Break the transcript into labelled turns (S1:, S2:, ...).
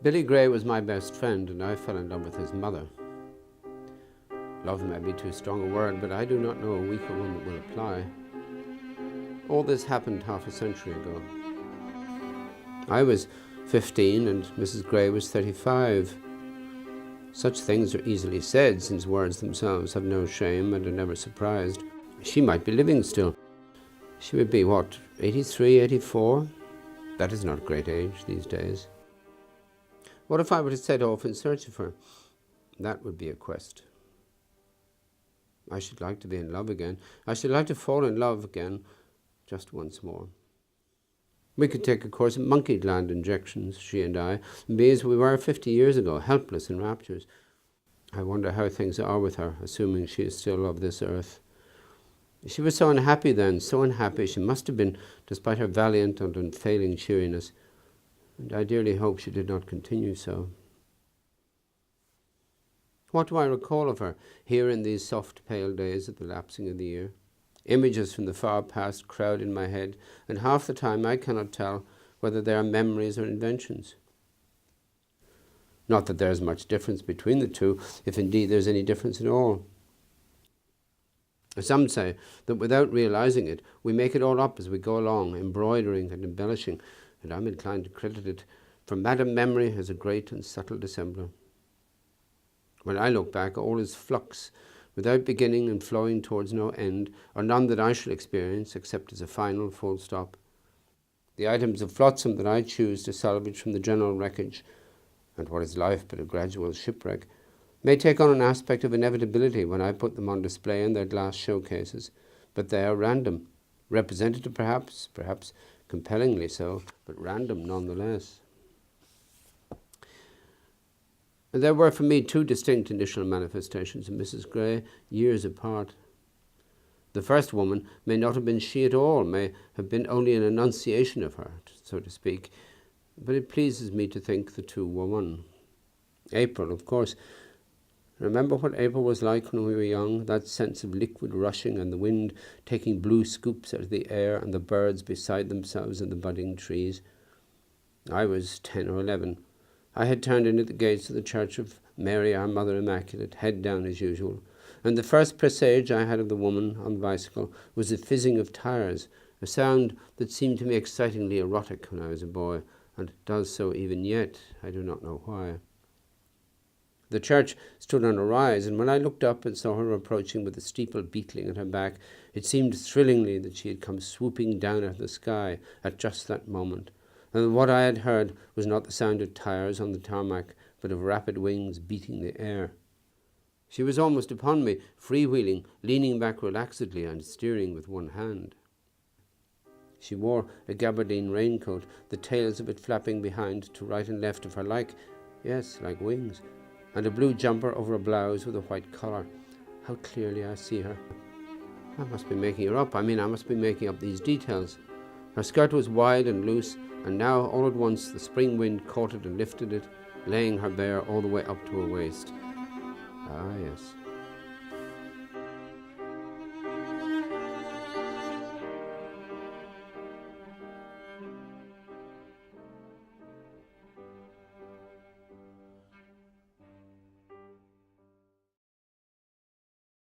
S1: Billy Gray was my best friend, and I fell in love with his mother. Love may be too strong a word, but I do not know a weaker one that will apply. All this happened half a century ago. I was 15 and Mrs. Gray was 35. Such things are easily said, since words themselves have no shame and are never surprised. She might be living still. She would be, 83, 84? That is not a great age these days. What if I were to set off in search of her? That would be a quest. I should like to be in love again. I should like to fall in love again, just once more. We could take a course in monkey gland injections, she and I, and be as we were 50 years ago, helpless in raptures. I wonder how things are with her, assuming she is still of this earth. She was so unhappy then, so unhappy she must have been, despite her valiant and unfailing cheeriness, and I dearly hope she did not continue so. What do I recall of her here in these soft pale days at the lapsing of the year? Images from the far past crowd in my head, and half the time I cannot tell whether they are memories or inventions. Not that there is much difference between the two, if indeed there is any difference at all. Some say that without realizing it, we make it all up as we go along, embroidering and embellishing, and I'm inclined to credit it, for Madame Memory as a great and subtle dissembler. When I look back, all is flux, without beginning and flowing towards no end, or none that I shall experience, except as a final full stop. The items of flotsam that I choose to salvage from the general wreckage, and what is life but a gradual shipwreck, may take on an aspect of inevitability when I put them on display in their glass showcases, but they are random, representative perhaps compellingly so, but random nonetheless. And there were for me two distinct initial manifestations of Mrs. Gray, years apart. The first woman may not have been she at all, may have been only an enunciation of her, so to speak, but it pleases me to think the two were one. April, of course. Remember what April was like when we were young, that sense of liquid rushing and the wind taking blue scoops out of the air and the birds beside themselves in the budding trees. I was 10 or 11. I had turned in at the gates of the church of Mary, our Mother Immaculate, head down as usual, and the first presage I had of the woman on the bicycle was the fizzing of tires, a sound that seemed to me excitingly erotic when I was a boy, and does so even yet, I do not know why. The church stood on a rise, and when I looked up and saw her approaching with the steeple beetling at her back, it seemed thrillingly that she had come swooping down out of the sky at just that moment, and what I had heard was not the sound of tires on the tarmac, but of rapid wings beating the air. She was almost upon me, freewheeling, leaning back relaxedly and steering with one hand. She wore a gabardine raincoat, the tails of it flapping behind to right and left of her like wings, and a blue jumper over a blouse with a white collar. How clearly I see her. I must be making her up. I must be making up these details. Her skirt was wide and loose, and now all at once the spring wind caught it and lifted it, laying her bare all the way up to her waist. Ah, yes.